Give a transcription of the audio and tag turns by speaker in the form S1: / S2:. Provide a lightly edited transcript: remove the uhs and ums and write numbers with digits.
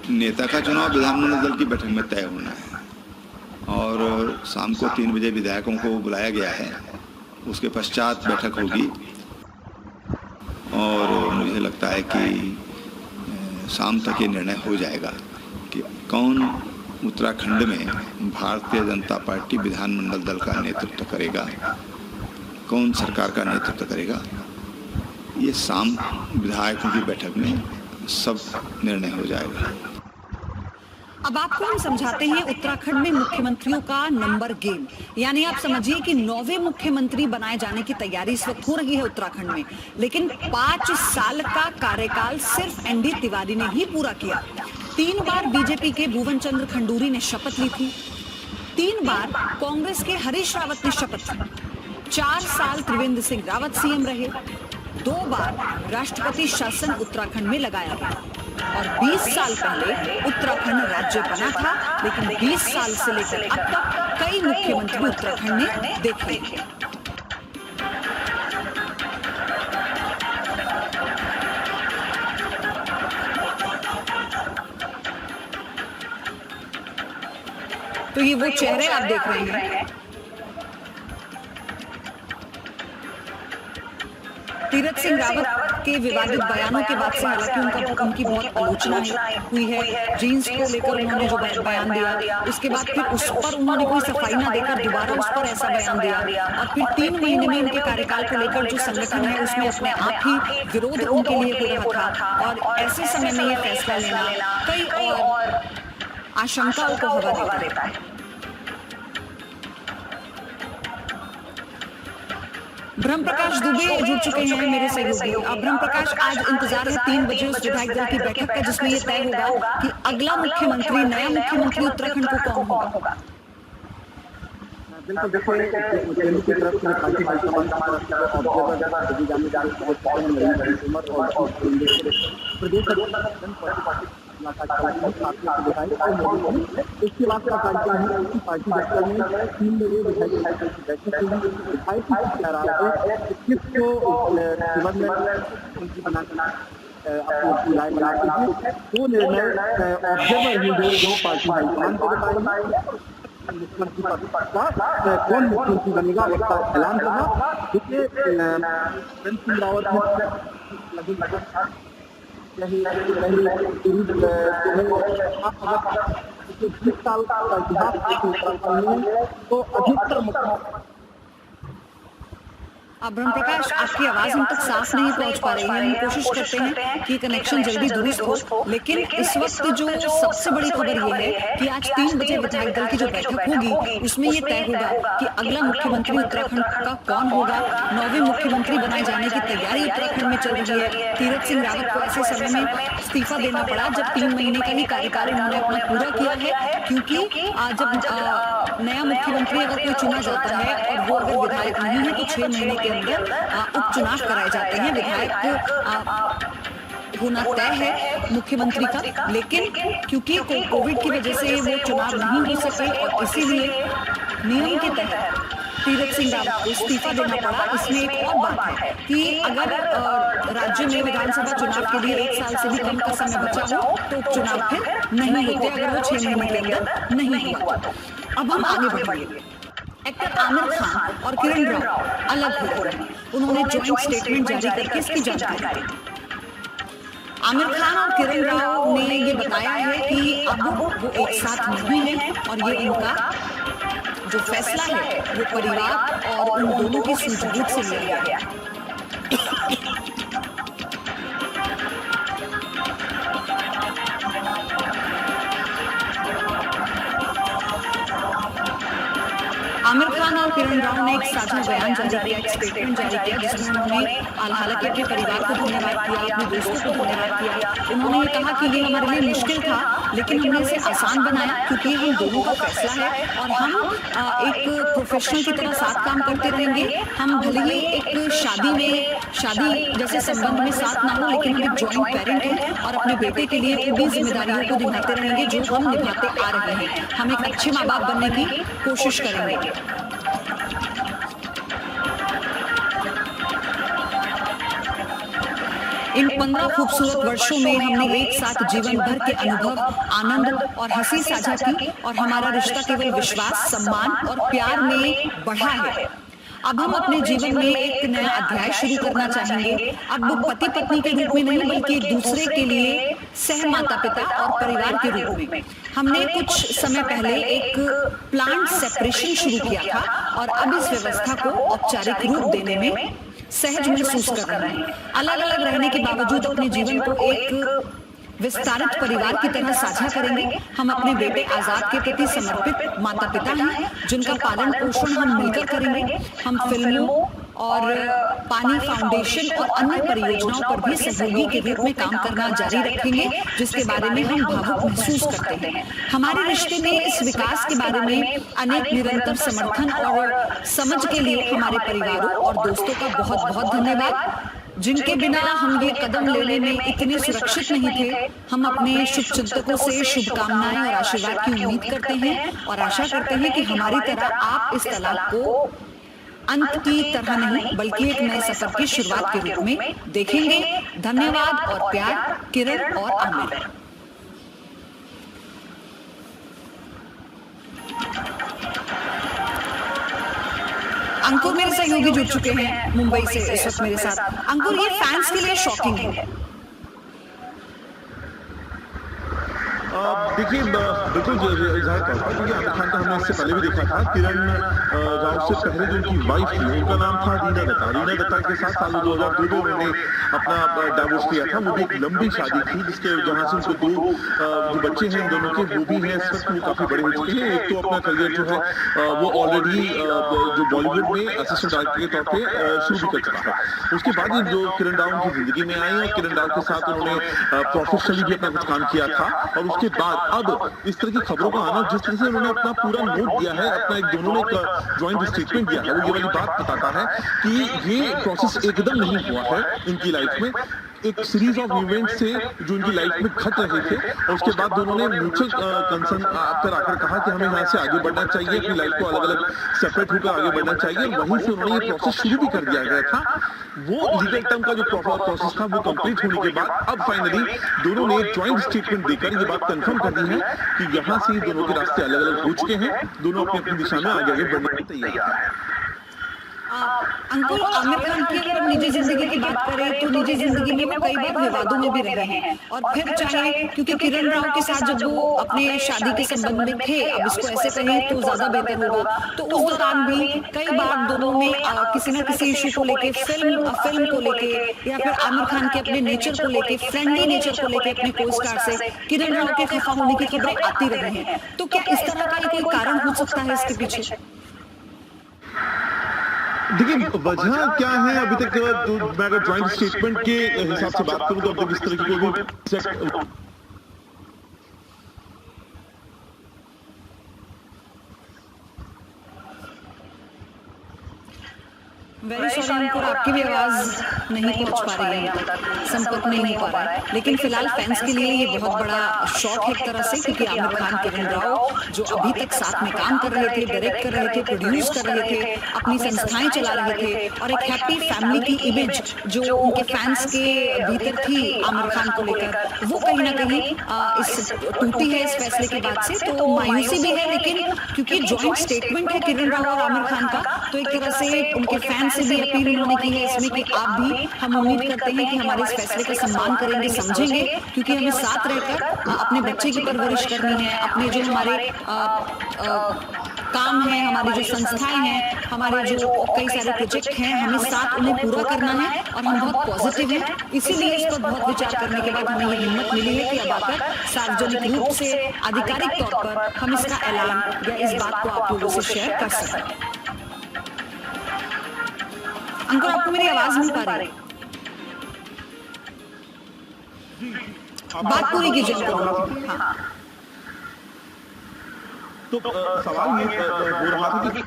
S1: नेता का चुनाव विधानमंडल दल की बैठक में तय होना है और शाम को 3 बजे विधायकों को बुलाया गया है। उसके पश्चात बैठक होगी और मुझे लगता है कि शाम तक ये निर्णय हो जाएगा कि कौन उत्तराखंड में भारतीय जनता पार्टी विधानमंडल दल का नेतृत्व करेगा, कौन सरकार का नेतृत्व करेगा। ये शाम विधायकों की बैठक में सब निर्णय हो जाएगा।
S2: अब आपको हम समझाते हैं उत्तराखंड में मुख्यमंत्रियों का नंबर गेम, यानी आप समझिए कि 9वें मुख्यमंत्री बनाए जाने की तैयारी इस वक्त हो रही है उत्तराखंड में। लेकिन 5 साल का कार्यकाल सिर्फ एनडी तिवारी ने ही पूरा किया। 3 बार बीजेपी के भुवन चंद्र खंडूरी ने शपथ ली थी, 3 बार कांग्रेस के हरीश रावत ने शपथ ली, 4 साल त्रिवेंद्र सिंह रावत सीएम रहे, 2 बार राष्ट्रपति शासन उत्तराखंड में लगाया गया और 20 साल पहले उत्तराखंड राज्य बना था। लेकिन 20 साल से लेकर अब तक कई मुख्यमंत्री उत्तराखंड ने देखे। तो ये वो चेहरे आप देख रहे हैं। तीरथ सिंह रावत के विवादित बयानों के बाद से हालांकि उनकी बहुत आलोचना हुई है। जीन्स को लेकर उन्होंने जो बयान दिया, उसके बाद फिर उस पर उन्होंने कोई सफाई ना देकर दोबारा उस पर ऐसा बयान दिया और फिर 3 महीने में उनके कार्यकाल को लेकर जो संगठन है उसमें अपने आप ही विरोध उनके लिए हो रहा था। और ऐसे समय में ये फैसला लेना कई और आशंकाओं को हवा देता है। ब्रह्म प्रकाश दुबे जुड़ चुके हैं मेरे सहयोगी। अब ब्रह्म प्रकाश, आज इंतजार है 3 बजे उस विधायक दल की बैठक का जिसमें यह तय होगा कि अगला मुख्यमंत्री, नया मुख्यमंत्री उत्तराखंड को कौन होगा।
S3: बिल्कुल, देखिए की तरफ से पार्टी हाईकमान इसके बाद का कार्यक्रम है कि पार्टी दफ्तर में 3 बजे विधायक बैठक होगी। विधायक की क्या राय है, किसको बनाना अपनी राय बनाते हैं, वो निर्णय ऑब्जर्वर जो पार्टी हाईकमान को बताएंगे। मुख्यमंत्री कौन मुख्यमंत्री बनेगा उसका ऐलान करना। देखिए त्रिवेंद्र सिंह रावत ने 20 साल का इतिहास तो अधिकतर।
S2: अब ब्रह्म प्रकाश, आपकी आवाज हम तक साफ नहीं पहुंच पा रही है। हम कोशिश करते हैं कि कनेक्शन जल्दी दुरुस्त हो, लेकिन इस वक्त जो सबसे बड़ी खबर ये है कि आज 3 बजे विधायक दल की जो बैठक होगी उसमें ये तय होगा कि अगला मुख्यमंत्री उत्तराखंड का कौन होगा। 9वें मुख्यमंत्री बनाए जाने की तैयारी उत्तराखंड में चल रही है। तीरथ सिंह रावत को ऐसे समय में इस्तीफा देना पड़ा जब 3 महीने का ही कार्यकाल उन्होंने अपना पूरा किया है, क्योंकि जब नया मुख्यमंत्री अगर कोई चुना जाता है और वो अगर विधायक नहीं है तो 6 महीने के अंदर उपचुनाव कराए जाते हैं। विधायक होना तय है मुख्यमंत्री का, लेकिन क्योंकि कोविड की वजह से वो चुनाव नहीं हो सके और इसीलिए नियम के तहत तीरथ सिंह रावत को इस्तीफा देना पड़ा। इसमें एक और बात है कि अगर राज्य में विधानसभा चुनाव के लिए 1 साल से भी कम का समय बचा हो तो उपचुनाव फिर नहीं होते अगर वो 6 महीने के अंदर नहीं हुआ। अब हम आगे बढ़ेंगे। एक्टर आमिर खान और किरण राव अलग हो गए हैं। उन्होंने जॉइंट स्टेटमेंट जारी करके इसकी जानकारी दी। आमिर खान और किरण राव ने ये बताया है कि अब वो एक साथ नहीं है और ये उनका जो फैसला है वो परिवार और उन दोनों की सूझबूझ से लिया गया है। आमिर खान और किरण राव ने एक साझा बयान जारी किया, एक स्टेटमेंट जारी किया जिसमें उन्होंने हालांकि अपने परिवार को धन्यवाद किया, अपने दोस्तों को धन्यवाद किया। उन्होंने ये कहा कि ये हमारे लिए मुश्किल था लेकिन हमने इसे आसान बनाया क्योंकि हम दोनों का फैसला है और हम एक प्रोफेशनल की तरह साथ काम करते रहेंगे। हम भले ही एक शादी जैसे संबंध में साथ ना हो लेकिन हम एक जॉइंट पेरेंट हैं और अपने बेटे के लिए पूरी जिम्मेदारियों को निभाते रहेंगे जो हम निभाते आ रहे हैं। हम एक अच्छे माँ बाप बनने की कोशिश करेंगे। इन 15 खूबसूरत वर्षों में हमने एक साथ जीवन भर के अनुभव, आनंद और हंसी साझा की और हमारा रिश्ता केवल विश्वास, सम्मान और प्यार में बढ़ा है। अब हम अपने जीवन में एक नया अध्याय शुरू करना चाहेंगे। अब पति पत्नी के रूप में नहीं, बल्कि एक दूसरे के लिए सह माता पिता और परिवार के रूप में। हमने कुछ समय पहले एक प्लांट सेपरेशन शुरू किया था और अब इस व्यवस्था को औपचारिक रूप देने में सहज महसूस कर रहे हैं। अलग अलग रहने के बावजूद अपने जीवन को एक विस्तारित परिवार की तरह साझा करेंगे। हम अपने बेटे आजाद के प्रति समर्पित माता पिता हैं, जिनका पालन पोषण हम मिलकर करेंगे। हम फिल्मों और पानी फाउंडेशन और अन्य परियोजनाओं पर भी सहयोगी के रूप में काम करना जारी रखेंगे, जिसके बारे में हम भावुक महसूस करते हैं। हमारे रिश्ते में इस विकास के बारे में अनेक निरंतर समर्थन और समझ के लिए हमारे परिवारों और दोस्तों का बहुत बहुत धन्यवाद, जिनके बिना हम ये कदम लेने में इतने सुरक्षित नहीं थे। हम अपने शुभचिंतकों से शुभकामनाएं और आशीर्वाद की उम्मीद करते हैं और आशा करते हैं कि हमारी तरह आप इस तलाक को अंत की तरह नहीं, बल्कि एक नए सफर की शुरुआत के रूप में देखेंगे। धन्यवाद और प्यार, किरण और आमिर। अंकुर मेरे सहयोगी जुड़ चुके हैं मुंबई से इस वक्त मेरे साथ। अंकुर, ये फैंस के लिए शॉकिंग है।
S4: देखिए, बिल्कुल इजहार करता हूँ, क्योंकि आमिर खान का हमने इससे पहले भी देखा था। किरण राव से पहले जो उनकी वाइफ थी, उनका नाम था रीना दत्ता। रीना दत्ता के साथ साल 2002 में उन्होंने अपना डाइवोर्स किया था। वो भी एक लंबी शादी थी, जिसके जहाँ से उनको दो जो बच्चे हैं दोनों के, वो भी हैं इस वक्त, वो काफी बड़े हो चुके हैं। एक तो अपना करियर जो है वो ऑलरेडी जो बॉलीवुड में असिस्टेंट डायरेक्टर के तौर पर शुरू भी कर चुका है। उसके बाद जो किरण राव उनकी जिंदगी में आई और किरण राव के साथ उन्होंने प्रोफेशनली भी अपना कुछ काम किया था। और उसके बाद अब इस तरह की खबरों का आना, जिस तरह से उन्होंने अपना पूरा नोट दिया है, अपना एक दोनों ने एक जॉइंट स्टेटमेंट दिया है, वो ये वाली बात बताता है कि ये प्रोसेस एकदम नहीं हुआ है इनकी लाइफ में। एक सीरीज ऑफ इवेंट से जो उनकी लाइफ में घट रहे थे, और उसके बाद दोनों ने म्यूचुअल कंसर्न पर आकर कहा कि हमें यहाँ से आगे बढ़ना चाहिए, अपनी लाइफ को अलग अलग सेपरेट होकर आगे बढ़ना चाहिए। वहीं से उन्होंने ये प्रोसेस शुरू भी कर दिया गया था। वो लीगल टर्म का जो प्रोसेस था वो कंप्लीट होने के बाद अब फाइनली दोनों ने एक ज्वाइंट स्टेटमेंट देकर ये बात कंफर्म कर दी है कि यहाँ से दोनों के रास्ते अलग अलग हो चुके हैं। दोनों अपनी अपनी दिशा में आगे बढ़ने के लिए तैयार हैं।
S2: अंकुर, आमिर खान की अगर निजी जिंदगी की बात करें तो निजी जिंदगी में वो कई बार विवादों में भी रहे हैं। और फिर चाहे, क्योंकि किरण राव के साथ जब वो अपने शादी के संबंध में थे, अब इसको ऐसे कहें तो ज्यादा बेहतर होगा, तो उस दौरान भी कई बार दोनों में किसी न किसी इशू को लेके, फिल्म को लेके, या फिर आमिर खान के अपने नेचर को लेके, फ्रेंडली नेचर को लेके अपने को स्टार से किरण राव के खफा होने की खबरें आती रही हैं। तो क्या इस तरह का कोई कारण हो सकता है इसके पीछे?
S4: देखिए, वजह क्या है अभी तक मैं अगर ज्वाइंट स्टेटमेंट के हिसाब से बात करूं तो अब तक इस तरह की कोई
S2: वेरी सॉरी अंकुर, आपकी भी आवाज नहीं पहुंच पा रही है, संपर्क नहीं हो पा रहा है। लेकिन फिलहाल फैंस के लिए ये बहुत बड़ा शॉक है एक तरह से, क्योंकि आमिर खान, किरण राव जो अभी तक साथ में काम कर रहे थे, डायरेक्ट कर रहे थे, प्रोड्यूस कर रहे थे, अपनी संस्थाएं चला रहे थे, और एक हैप्पी फैमिली की इमेज जो उनके फैंस के भीतर थी आमिर खान को लेकर, वो कहीं ना कहीं इस टूटी है इस फैसले के बाद से। तो मायूसी भी है, लेकिन क्योंकि ज्वाइंट स्टेटमेंट है किरण राव और आमिर खान का, तो एक तरह से उनके फैंस से भी अपील उन्होंने की है इसमें कि आप भी, हम उम्मीद करते हैं कि हमारे इस फैसले का सम्मान करेंगे, समझेंगे, क्योंकि हमें साथ रहकर अपने बच्चे की परवरिश करनी है। अपने जो हमारे काम है, हमारी जो संस्थाएं हैं, हमारे जो कई सारे प्रोजेक्ट हैं, हमें साथ उन्हें पूरा करना है और हम बहुत पॉजिटिव हैं। इसीलिए इस पर बहुत विचार करने के बाद हमें ये हिम्मत मिली है कि अब आकर सार्वजनिक रूप से आधिकारिक तौर पर हम इसका ऐलान या इस बात को आप लोगों से शेयर कर सकें। अंकुर, आपको मेरी आवाज नहीं पा रही, बात पूरी कीजिए।
S4: हाँ, तो सवाल ये हो रहा था कि